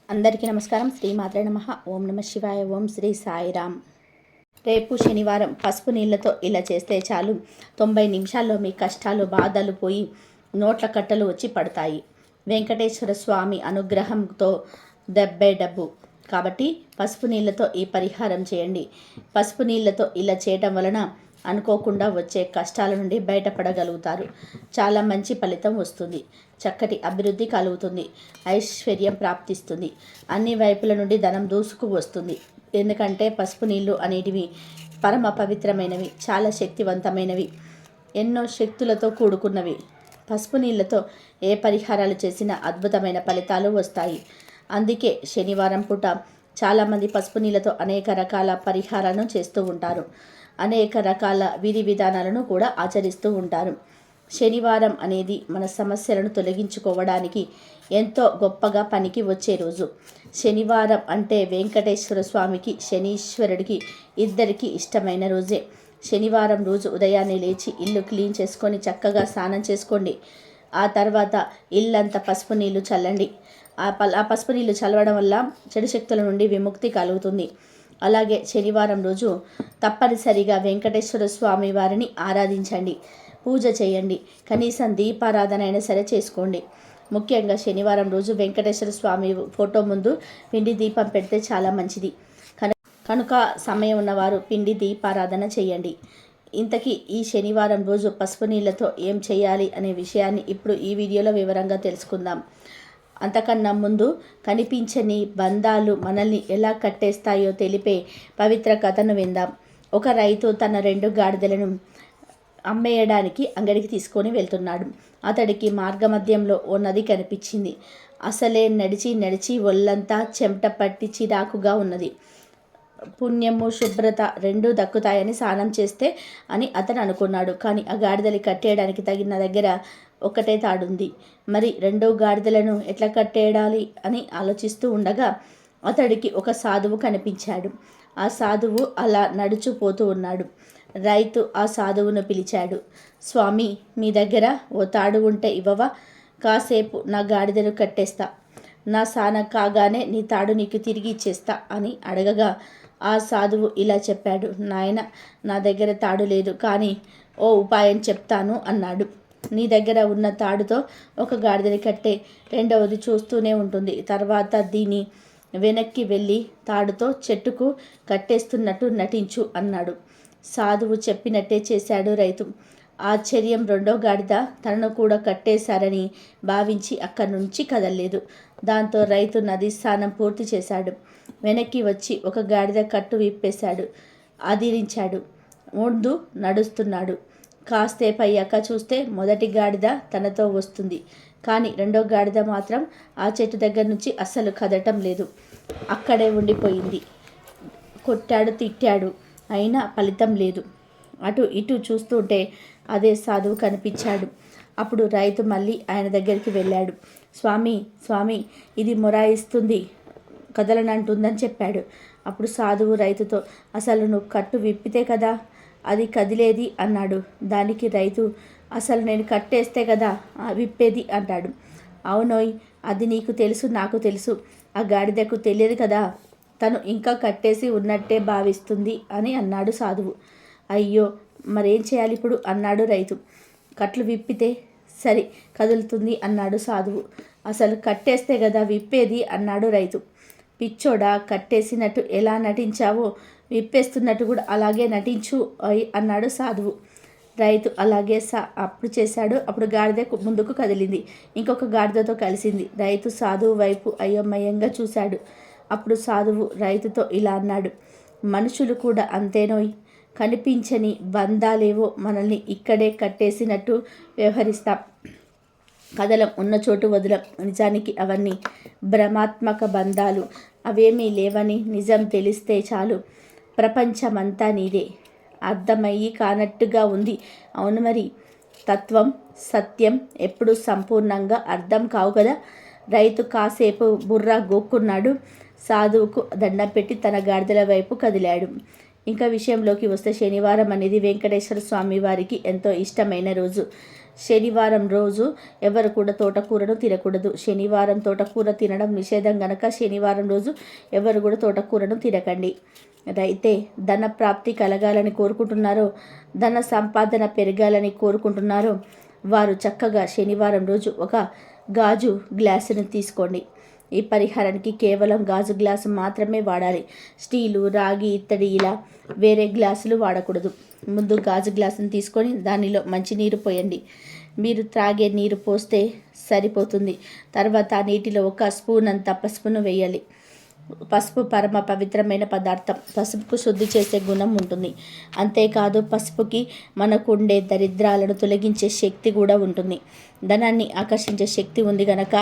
అందరికీ నమస్కారం. శ్రీమాత్రే నమః. ఓం నమ శివాయ. ఓం శ్రీ సాయిరామ్. రేపు శనివారం పసుపు నీళ్లతో ఇలా చేస్తే చాలు, 90 నిమిషాల్లో మీ కష్టాలు బాధలు పోయి నోట్ల కట్టలు వచ్చి పడతాయి. వెంకటేశ్వర స్వామి అనుగ్రహంతో దెబ్బే డబ్బు. కాబట్టి పసుపు నీళ్లతో ఈ పరిహారం చేయండి. పసుపు నీళ్లతో ఇలా చేయటం వలన అనుకోకుండా వచ్చే కష్టాల నుండి బయటపడగలుగుతారు. చాలా మంచి ఫలితం వస్తుంది. చక్కటి అభివృద్ధి కలుగుతుంది. ఐశ్వర్యం ప్రాప్తిస్తుంది. అన్ని వైపుల నుండి ధనం దూసుకు వస్తుంది. ఎందుకంటే పసుపు నీళ్ళు అనేటివి పరమ పవిత్రమైనవి, చాలా శక్తివంతమైనవి, ఎన్నో శక్తులతో కూడుకున్నవి. పసుపు నీళ్ళతో ఏ పరిహారాలు చేసినా అద్భుతమైన ఫలితాలు వస్తాయి. అందుకే శనివారం పూట చాలామంది పసుపు నీళ్ళతో అనేక రకాల పరిహారాలను చేస్తూ ఉంటారు. అనేక రకాల విధి విధానాలను కూడా ఆచరిస్తూ ఉంటారు. శనివారం అనేది మన సమస్యలను తొలగించుకోవడానికి ఎంతో గొప్పగా పనికి వచ్చే రోజు. శనివారం అంటే వెంకటేశ్వర స్వామికి, శనీశ్వరుడికి ఇద్దరికి ఇష్టమైన రోజే. శనివారం రోజు ఉదయాన్నే లేచి ఇల్లు క్లీన్ చేసుకొని చక్కగా స్నానం చేసుకోండి. ఆ తర్వాత ఇల్లంతా పసుపు నీళ్లు చల్లండి. ఆ పసుపు నీళ్లు చల్లవడం వల్ల చెడు శక్తుల నుండి విముక్తి కలుగుతుంది. అలాగే శనివారం రోజు తప్పనిసరిగా వెంకటేశ్వర స్వామి వారిని ఆరాధించండి, పూజ చేయండి. కనీసం దీపారాధన అయినా సరే చేసుకోండి. ముఖ్యంగా శనివారం రోజు వెంకటేశ్వర స్వామి ఫోటో ముందు పిండి దీపం పెడితే చాలా మంచిది. కనుక సమయం ఉన్నవారు పిండి దీపారాధన చేయండి. ఇంతకీ ఈ శనివారం రోజు పసుపు నీళ్ళతో ఏం చేయాలి అనే విషయాన్ని ఇప్పుడు ఈ వీడియోలో వివరంగా తెలుసుకుందాం. అంతకన్నా ముందు కనిపించని బంధాలు మనల్ని ఎలా కట్టేస్తాయో తెలిపే పవిత్ర కథను విందాం. ఒక రైతు తన 2 గాడిదలను అమ్మేయడానికి అంగడికి తీసుకొని వెళ్తున్నాడు. అతడికి మార్గమధ్యంలో ఓ నది కనిపించింది. అసలే నడిచి నడిచి ఒళ్ళంతా చెమట పట్టి చిరాకుగా ఉన్నది. పుణ్యము శుభ్రత రెండూ దక్కుతాయని స్నానం చేస్తే అని అతను అనుకున్నాడు. కానీ ఆ గాడిదలు కట్టేయడానికి తగిన దగ్గర ఒకటే తాడుంది. మరి 2 గాడిదలను ఎట్లా కట్టేయాలి అని ఆలోచిస్తూ ఉండగా అతడికి ఒక సాధువు కనిపించాడు. ఆ సాధువు అలా నడుచుపోతూ ఉన్నాడు. రైతు ఆ సాధువును పిలిచాడు. స్వామి, మీ దగ్గర ఓ తాడు ఉంటే ఇవ్వవా? కాసేపు నా గాడిదను కట్టేస్తా. నా స్నానం కాగానే నీ తాడు నీకు తిరిగి ఇచ్చేస్తా అని అడగగా ఆ సాధువు ఇలా చెప్పాడు. నాయన, నా దగ్గర తాడు లేదు, కానీ ఓ ఉపాయం చెప్తాను అన్నాడు. నీ దగ్గర ఉన్న తాడుతో ఒక గాడిదని కట్టే, రెండవది చూస్తూనే ఉంటుంది. తర్వాత దీని వెనక్కి వెళ్ళి తాడుతో చెట్టుకు కట్టేస్తున్నట్టు నటించు అన్నాడు. సాధువు చెప్పినట్టే చేశాడు రైతు. ఆశ్చర్యం, 2వ గాడిద తనను కూడా కట్టేశారని భావించి అక్కడి నుంచి కదలలేదు. దాంతో రైతు నది స్నానం పూర్తి చేశాడు. వెనక్కి వచ్చి ఒక గాడిద కట్టు విప్పేశాడు. అదిరించాడు. ముందు నడుస్తున్నాడు. కాసేపు అయ్యాక చూస్తే మొదటి గాడిద తనతో వస్తుంది. కానీ 2వ గాడిద మాత్రం ఆ చెట్టు దగ్గర నుంచి అస్సలు కదలటం లేదు. అక్కడే ఉండిపోయింది. కొట్టాడు, తిట్టాడు, అయినా ఫలితం లేదు. అటు ఇటు చూస్తుంటే అదే సాధువు కనిపించాడు. అప్పుడు రైతు మళ్ళీ ఆయన దగ్గరికి వెళ్ళాడు. స్వామి, స్వామి, ఇది మొరాయిస్తుంది, కదలనంటుందని చెప్పాడు. అప్పుడు సాధువు రైతుతో, అసలు నువ్వు కట్టు విప్పితే కదా అది కదిలేది అన్నాడు. దానికి రైతు, అసలు నేను కట్టేస్తే కదా విప్పేది అన్నాడు. అవునోయ్, అది నీకు తెలుసు, నాకు తెలుసు, ఆ గాడిదకు తెలియదు కదా, తను ఇంకా కట్టేసి ఉన్నట్టే భావిస్తుంది అని అన్నాడు సాధువు. అయ్యో, మరేం చేయాలి ఇప్పుడు అన్నాడు రైతు. కట్లు విప్పితే సరి కదులుతుంది అన్నాడు సాధువు. అసలు కట్టేస్తే కదా విప్పేది అన్నాడు రైతు. పిచ్చోడా, కట్టేసినట్టు ఎలా నటించావో విప్పేస్తున్నట్టు కూడా అలాగే నటించు అన్నాడు సాధువు. రైతు అలాగే అప్పుడు చేశాడు. అప్పుడు గాడిద ముందుకు కదిలింది. ఇంకొక గాడిదతో కలిసింది. రైతు సాధువు వైపు అయోమయంగా చూశాడు. అప్పుడు సాధువు రైతుతో ఇలా అన్నాడు. మనుషులు కూడా అంతేనోయ్, కనిపించని బంధాలేవో మనల్ని ఇక్కడే కట్టేసినట్టు వ్యవహరిస్తాం. కదలం, ఉన్న చోటు వదలం. నిజానికి అవన్నీ భ్రమాత్మక బంధాలు. అవేమీ లేవని నిజం తెలిస్తే చాలు ప్రపంచమంతా నీదే అర్థమయ్యి కానట్టుగా ఉంది. అవును మరి, తత్వం సత్యం ఎప్పుడు సంపూర్ణంగా అర్థం కావు కదా. రైతు కాసేపు బుర్రా గోక్కున్నాడు. సాధువుకు దండం పెట్టి తన గాడిదల వైపు కదిలాడు. ఇంకా విషయంలోకి వస్తే శనివారం అనేది వెంకటేశ్వర స్వామి వారికి ఎంతో ఇష్టమైన రోజు. శనివారం రోజు ఎవరు కూడా తోటకూరను తినకూడదు. శనివారం తోటకూర తినడం నిషేధం గనక శనివారం రోజు ఎవరు కూడా తోటకూరను తినకండి. అయితే ధన ప్రాప్తి కలగాలని కోరుకుంటున్నారో, ధన సంపాదన పెరగాలని కోరుకుంటున్నారో వారు చక్కగా శనివారం రోజు ఒక గాజు గ్లాసును తీసుకోండి. ఈ పరిహారానికి కేవలం గాజు గ్లాసు మాత్రమే వాడాలి. స్టీలు, రాగి, ఇత్తడి ఇలా వేరే గ్లాసులు వాడకూడదు. ముందు గాజు గ్లాసును తీసుకొని దానిలో మంచినీరు పోయండి. మీరు త్రాగే నీరు పోస్తే సరిపోతుంది. తర్వాత ఆ నీటిలో 1 స్పూన్ అంత పసుపును వేయాలి. పసుపు పరమ పవిత్రమైన పదార్థం. పసుపుకు శుద్ధి చేసే గుణం ఉంటుంది. అంతేకాదు పసుపుకి మనకు ఉండే దరిద్రాలను తొలగించే శక్తి కూడా ఉంటుంది. ధనాన్ని ఆకర్షించే శక్తి ఉంది కనుక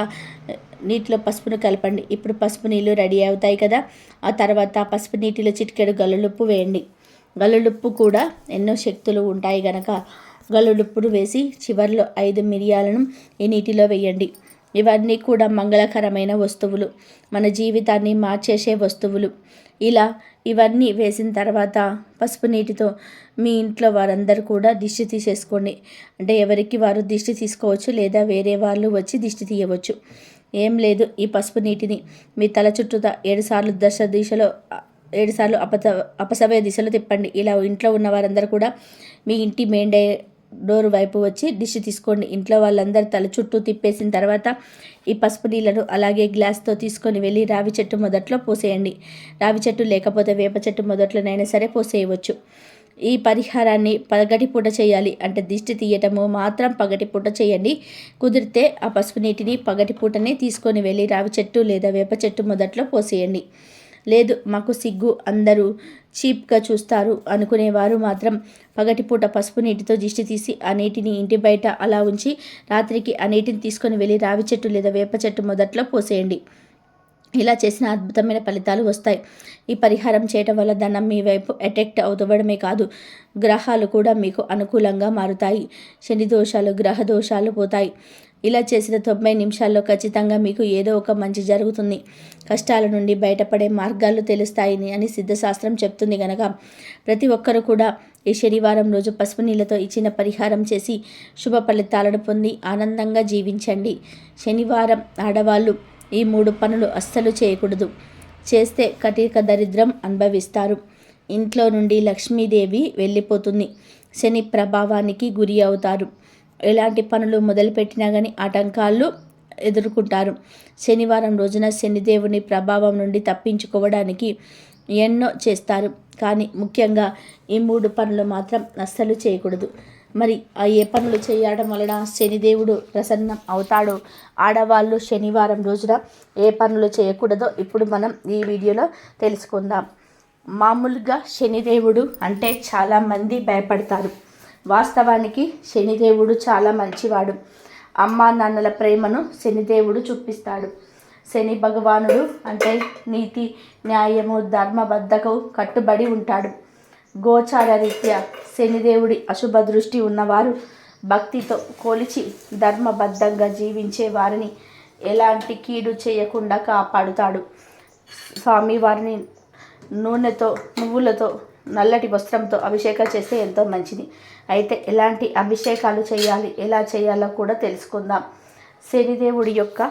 నీటిలో పసుపును కలపండి. ఇప్పుడు పసుపు నీళ్ళు రెడీ అవుతాయి కదా. ఆ తర్వాత పసుపు నీటిలో చిటికెడు గల్లులుప్పు వేయండి. గల్లులుప్పు కూడా ఎన్నో శక్తులు ఉంటాయి కనుక గల్లులుప్పును వేసి చివరిలో 5 మిరియాలను ఈ నీటిలో వేయండి. ఇవన్నీ కూడా మంగళకరమైన వస్తువులు, మన జీవితాన్ని మార్చేసే వస్తువులు. ఇలా ఇవన్నీ వేసిన తర్వాత పసుపు నీటితో మీ ఇంట్లో వారందరూ కూడా దిష్టి తీసేసుకోండి. అంటే ఎవరికి వారు దిష్టి తీసుకోవచ్చు, లేదా వేరే వాళ్ళు వచ్చి దిష్టి తీయవచ్చు. ఏం లేదు, ఈ పసుపు నీటిని మీ తల చుట్టూతా 7 సార్లు 7 సార్లు అపసవ్య దిశలో తిప్పండి. ఇలా ఇంట్లో ఉన్న వారందరూ కూడా మీ ఇంటి మెయిన్ డోర్ వైపు వచ్చి దిష్టి తీసుకోండి. ఇంట్లో వాళ్ళందరూ తల చుట్టూ తిప్పేసిన తర్వాత ఈ పసుపు నీళ్ళను అలాగే గ్లాస్తో తీసుకొని వెళ్ళి రావి చెట్టు మొదట్లో పోసేయండి. రావి చెట్టు లేకపోతే వేప చెట్టు మొదట్లోనైనా సరే పోసేయవచ్చు. ఈ పరిహారాన్ని పగటిపూట చేయాలి. అంటే దిష్టి తీయటము మాత్రం పగటిపూట చేయండి. కుదిరితే ఆ పసుపు నీటిని పగటిపూటనే తీసుకొని వెళ్ళి రావి చెట్టు లేదా వేప చెట్టు మొదట్లో పోసేయండి. లేదు మాకు సిగ్గు, అందరూ చీప్గా చూస్తారు అనుకునేవారు మాత్రం పగటిపూట పసుపు నీటితో దిష్టి తీసి ఆ నీటిని ఇంటి బయట అలా ఉంచి రాత్రికి ఆ నీటిని తీసుకొని వెళ్ళి రావి చెట్టు లేదా వేప చెట్టు మొదట్లో పోసేయండి. ఇలా చేసిన అద్భుతమైన ఫలితాలు వస్తాయి. ఈ పరిహారం చేయటం వల్ల ధనం మీ వైపు అట్రాక్ట్ అవుతవడమే కాదు, గ్రహాలు కూడా మీకు అనుకూలంగా మారుతాయి. శని దోషాలు, గ్రహ దోషాలు పోతాయి. ఇలా చేసిన 90 నిమిషాల్లో ఖచ్చితంగా మీకు ఏదో ఒక మంచి జరుగుతుంది. కష్టాల నుండి బయటపడే మార్గాలు తెలుస్తాయని అని సిద్ధశాస్త్రం చెప్తుంది కనుక ప్రతి ఒక్కరూ కూడా ఈ శనివారం రోజు పసుపు నీళ్ళతో ఇచ్చిన పరిహారం చేసి శుభ ఫలితాలను పొంది ఆనందంగా జీవించండి. శనివారం ఆడవాళ్ళు ఈ 3 పనులు అస్సలు చేయకూడదు. చేస్తే కటిక దరిద్రం అనుభవిస్తారు. ఇంట్లో నుండి లక్ష్మీదేవి వెళ్ళిపోతుంది. శని ప్రభావానికి గురి అవుతారు. ఎలాంటి పనులు మొదలుపెట్టినా కానీ ఆటంకాలు ఎదుర్కొంటారు. శనివారం రోజున శనిదేవుని ప్రభావం నుండి తప్పించుకోవడానికి ఎన్నో చేస్తారు. కానీ ముఖ్యంగా ఈ 3 పనులు మాత్రం అస్సలు చేయకూడదు. మరి ఆ ఏ పనులు చేయడం వలన శనిదేవుడు ప్రసన్నం అవుతాడో, ఆడవాళ్ళు శనివారం రోజున ఏ పనులు చేయకూడదో ఇప్పుడు మనం ఈ వీడియోలో తెలుసుకుందాం. మామూలుగా శనిదేవుడు అంటే చాలామంది భయపడతారు. వాస్తవానికి శనిదేవుడు చాలా మంచివాడు. అమ్మా నాన్నల ప్రేమను శనిదేవుడు చూపిస్తాడు. శని భగవానుడు అంటే నీతి, న్యాయము, ధర్మబద్ధకు కట్టుబడి ఉంటాడు. గోచార రీత్యా శనిదేవుడి అశుభ దృష్టి ఉన్నవారు భక్తితో కొలిచి ధర్మబద్ధంగా జీవించే వారిని ఎలాంటి కీడు చేయకుండా కాపాడుతాడు. స్వామివారిని నూనెతో, నువ్వులతో, నల్లటి వస్త్రంతో అభిషేకం చేస్తే ఎంతో మంచిది. అయితే ఎలాంటి అభిషేకాలు చేయాలి, ఎలా చేయాలో కూడా తెలుసుకుందాం. శనిదేవుడి యొక్క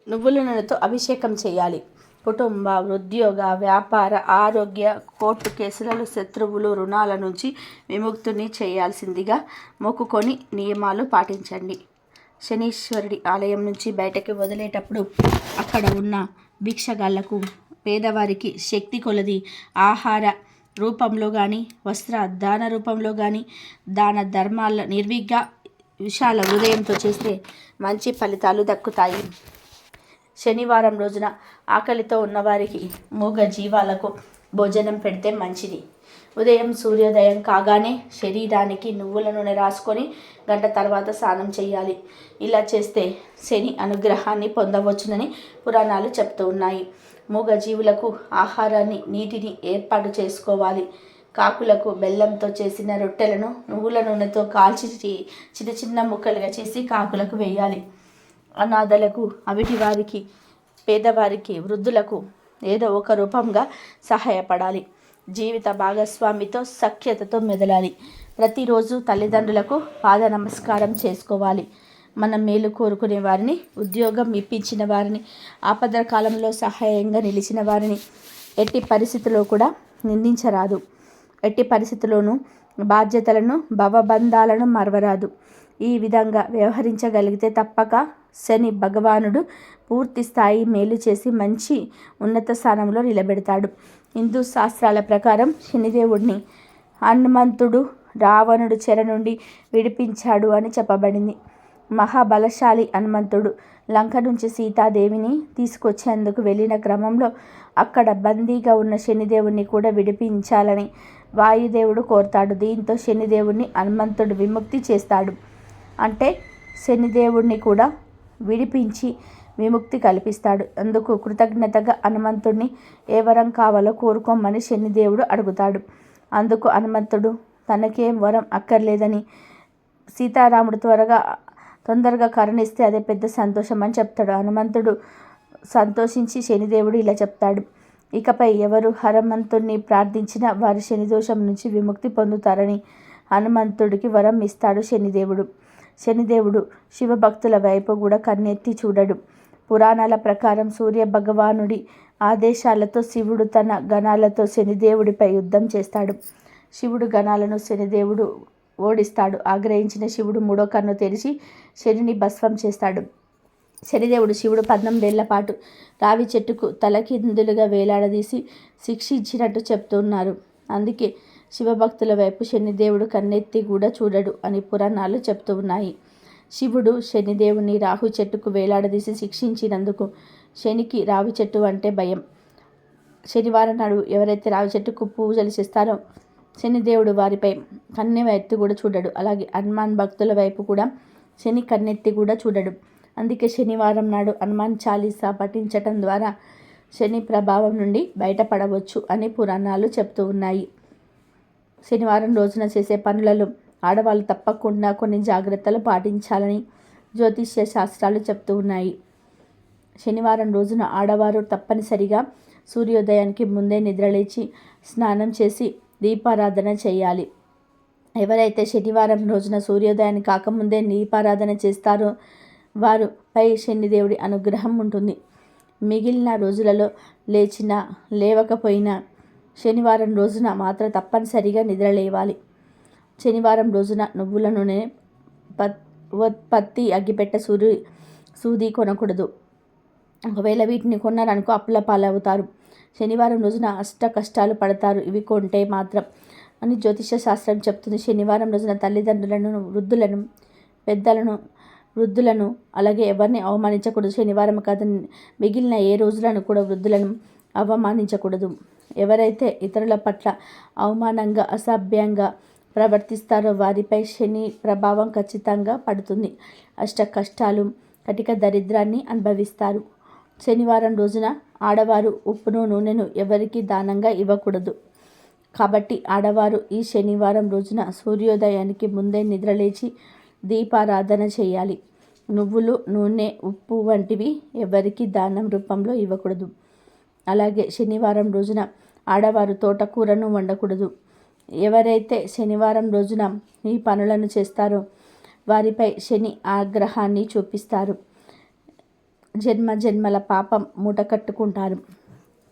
నువ్వుల నూనెతో అభిషేకం చేయాలి. కుటుంబ, ఉద్యోగ, వ్యాపార, ఆరోగ్య, కోర్టు కేసులలో, శత్రువులు, రుణాల నుంచి విముక్తిని చేయాల్సిందిగా మొక్కుకొని నియమాలు పాటించండి. శనీశ్వరుడి ఆలయం నుంచి బయటకు వదిలేటప్పుడు అక్కడ ఉన్న భిక్షగాళ్లకు, పేదవారికి శక్తి కొలది ఆహార రూపంలో కానీ, వస్త్ర దాన రూపంలో కానీ, దాన ధర్మాల నిర్విఘ్న విశాల హృదయంతో చేస్తే మంచి ఫలితాలు దక్కుతాయి. శనివారం రోజున ఆకలితో ఉన్నవారికి, మూగ జీవాలకు భోజనం పెడితే మంచిది. ఉదయం సూర్యోదయం కాగానే శరీరానికి నువ్వుల నూనె రాసుకొని గంట తర్వాత స్నానం చేయాలి. ఇలా చేస్తే శని అనుగ్రహాన్ని పొందవచ్చునని పురాణాలు చెప్తూ ఉన్నాయి. మూగ జీవులకు ఆహారాన్ని, నీటిని ఏర్పాటు చేసుకోవాలి. కాకులకు బెల్లంతో చేసిన రొట్టెలను నువ్వుల నూనెతో కాల్చి చిన్న చిన్న ముక్కలుగా చేసి కాకులకు వేయాలి. అనాథలకు, అవిటి వారికి, పేదవారికి, వృద్ధులకు ఏదో ఒక రూపంగా సహాయపడాలి. జీవిత భాగస్వామితో సఖ్యతతో మెదలాలి. ప్రతిరోజు తల్లిదండ్రులకు పాద నమస్కారం చేసుకోవాలి. మనం మేలు కోరుకునే వారిని, ఉద్యోగం ఇప్పించిన వారిని, ఆపద కాలంలో సహాయంగా నిలిచిన వారిని ఎట్టి పరిస్థితుల్లో కూడా నిందించరాదు. ఎట్టి పరిస్థితుల్లోనూ బాధ్యతలను, భవబంధాలను మరవరాదు. ఈ విధంగా వ్యవహరించగలిగితే తప్పక శని భగవానుడు పూర్తి స్థాయి మేలు చేసి మంచి ఉన్నత స్థానంలో నిలబెడతాడు. హిందూ శాస్త్రాల ప్రకారం శనిదేవుడిని హనుమంతుడు రావణుడు చెర నుండి విడిపించాడు అని చెప్పబడింది. మహాబలశాలి హనుమంతుడు లంక నుంచి సీతాదేవిని తీసుకొచ్చేందుకు వెళ్ళిన క్రమంలో అక్కడ బందీగా ఉన్న శనిదేవుణ్ణి కూడా విడిపించాలని వాయుదేవుడు కోరతాడు. దీంతో శనిదేవుణ్ణి హనుమంతుడు విముక్తి చేస్తాడు. అంటే శనిదేవుణ్ణి కూడా విడిపించి విముక్తి కల్పిస్తాడు. అందుకు కృతజ్ఞతగా హనుమంతుడిని ఏ వరం కావాలో కోరుకోమని శనిదేవుడు అడుగుతాడు. అందుకు హనుమంతుడు తనకేం వరం అక్కర్లేదని, సీతారాముడు తొందరగా కరుణిస్తే అదే పెద్ద సంతోషం అని చెప్తాడు. హనుమంతుడు సంతోషించి శనిదేవుడు ఇలా చెప్తాడు: ఇకపై ఎవరు హనుమంతుడిని ప్రార్థించినా వారి శనిదోషం నుంచి విముక్తి పొందుతారని హనుమంతుడికి వరం ఇస్తాడు శనిదేవుడు. శనిదేవుడు శివభక్తుల వైపు కూడా కన్నెత్తి చూడడు. పురాణాల ప్రకారం సూర్య భగవానుడి ఆదేశాలతో శివుడు తన గణాలతో శనిదేవుడిపై యుద్ధం చేస్తాడు. శివుడు గణాలను శనిదేవుడు ఓడిస్తాడు. ఆగ్రహించిన శివుడు మూడో కన్ను తెరిచి శనిని భస్మం చేస్తాడు. శనిదేవుడు శివుడు 18 ఏళ్ల పాటు రావి చెట్టుకు తలకిందులుగా వేలాడదీసి శిక్షించినట్టు చెప్తున్నారు. అందుకే శివభక్తుల వైపు శనిదేవుడు కన్నెత్తి కూడా చూడడు అని పురాణాలు చెప్తూ ఉన్నాయి. శివుడు శనిదేవుని రాహు చెట్టుకు వేలాడదీసి శిక్షించినందుకు శనికి రావి చెట్టు అంటే భయం. శనివారం నాడు ఎవరైతే రావి చెట్టుకు పూజలు చేస్తారో శనిదేవుడు వారిపై కన్నెత్తి కూడా చూడడు. అలాగే హనుమాన్ భక్తుల వైపు కూడా శని కన్నెత్తి కూడా చూడడు. అందుకే శనివారం నాడు హనుమాన్ చాలీసా పఠించటం ద్వారా శని ప్రభావం నుండి బయటపడవచ్చు అని పురాణాలు చెప్తూ ఉన్నాయి. శనివారం రోజున చేసే పనులలో ఆడవాళ్ళు తప్పకుండా కొన్ని జాగ్రత్తలు పాటించాలని జ్యోతిష్య శాస్త్రాలు చెప్తూ ఉన్నాయి. శనివారం రోజున ఆడవారు తప్పనిసరిగా సూర్యోదయానికి ముందే నిద్రలేచి స్నానం చేసి దీపారాధన చేయాలి. ఎవరైతే శనివారం రోజున సూర్యోదయాన్ని కాకముందే దీపారాధన చేస్తారో వారిపై శనిదేవుడి అనుగ్రహం ఉంటుంది. మిగిలిన రోజులలో లేచినా లేవకపోయినా శనివారం రోజున మాత్రం తప్పనిసరిగా నిద్రలేవాలి. శనివారం రోజున నువ్వుల నూనె, పత్తి, అగ్గిపెట్ట, సూది కొనకూడదు. ఒకవేళ వీటిని కొన్నారనుకో అప్పుల పాలవుతారు. శనివారం రోజున అష్ట కష్టాలు పడతారు ఇవి కొంటే మాత్రం అని జ్యోతిష శాస్త్రం చెప్తుంది. శనివారం రోజున తల్లిదండ్రులను, వృద్ధులను, పెద్దలను, వృద్ధులను అలాగే ఎవరిని అవమానించకూడదు. శనివారం కాదు మిగిలిన ఏ రోజులను కూడా వృద్ధులను అవమానించకూడదు. ఎవరైతే ఇతరుల పట్ల అవమానంగా, అసభ్యంగా ప్రవర్తిస్తారో వారిపై శని ప్రభావం ఖచ్చితంగా పడుతుంది. అష్ట కష్టాలు, కటిక దరిద్రాన్ని అనుభవిస్తారు. శనివారం రోజున ఆడవారు ఉప్పును, నూనెను ఎవరికి దానంగా ఇవ్వకూడదు. కాబట్టి ఆడవారు ఈ శనివారం రోజున సూర్యోదయానికి ముందే నిద్రలేచి దీపారాధన చేయాలి. నువ్వులు, నూనె, ఉప్పు వంటివి ఎవరికి దానం రూపంలో ఇవ్వకూడదు. అలాగే శనివారం రోజున ఆడవారు తోటకూరను వండకూడదు. ఎవరైతే శనివారం రోజున ఈ పనులను చేస్తారో వారిపై శని ఆగ్రహాన్ని చూపిస్తారు. జన్మ జన్మల పాపం మూట కట్టుకుంటారు.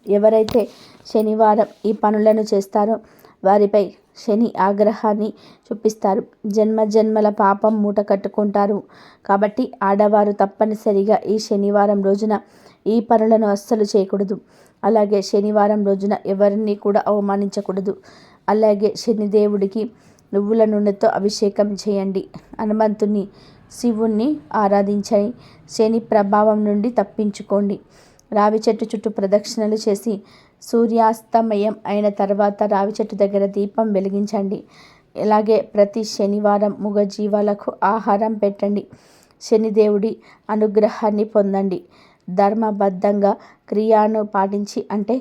ఎవరైతే శనివారం ఈ పనులను చేస్తారో వారిపై శని ఆగ్రహాన్ని చూపిస్తారు. జన్మ జన్మల పాపం మూట కట్టుకుంటారు. కాబట్టి ఆడవారు తప్పనిసరిగా ఈ శనివారం రోజున ఈ పనులను అస్సలు చేయకూడదు. అలాగే శనివారం రోజున ఎవరిని కూడా అవమానించకూడదు. అలాగే శనిదేవుడికి నువ్వుల నూనెతో అభిషేకం చేయండి. హనుమంతుని, శివుణ్ణి ఆరాధించండి. శని ప్రభావం నుండి తప్పించుకోండి. రావి చెట్టు చుట్టూ ప్రదక్షిణలు చేసి సూర్యాస్తమయం అయిన తర్వాత రావి చెట్టు దగ్గర దీపం వెలిగించండి. అలాగే ప్రతి శనివారం మూగజీవాలకు ఆహారం పెట్టండి. శనిదేవుడి అనుగ్రహాన్ని పొందండి. ధర్మబద్ధంగా క్రియను పాటించి అంటే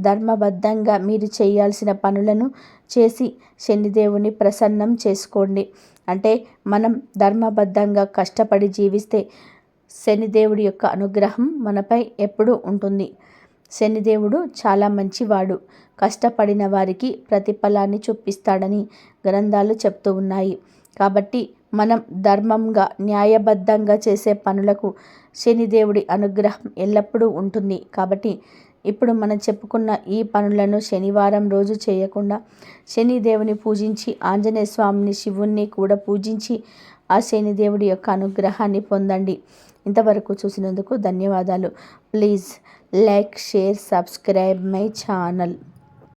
ధర్మబద్ధంగా మీరు చేయాల్సిన పనులను చేసి శనిదేవుని ప్రసన్నం చేసుకోండి. అంటే మనం ధర్మబద్ధంగా కష్టపడి జీవిస్తే శనిదేవుడి యొక్క అనుగ్రహం మనపై ఎప్పుడూ ఉంటుంది. శనిదేవుడు చాలా మంచివాడు, కష్టపడిన వారికి ప్రతిఫలాన్ని చూపిస్తాడని గ్రంథాలు చెప్తూ ఉన్నాయి. కాబట్టి మనం ధర్మంగా న్యాయబద్ధంగా చేసే పనులకు శనిదేవుడి అనుగ్రహం ఎల్లప్పుడూ ఉంటుంది. కాబట్టి ఇప్పుడు మనం చెప్పుకున్న ఈ పనులను శనివారం రోజు చేయకుండా శనిదేవుని పూజించి, ఆంజనేయ స్వామిని, శివుణ్ణి కూడా పూజించి ఆ శనిదేవుడి యొక్క అనుగ్రహాన్ని పొందండి. ఇంతవరకు చూసినందుకు ధన్యవాదాలు. Please like, share, subscribe my channel.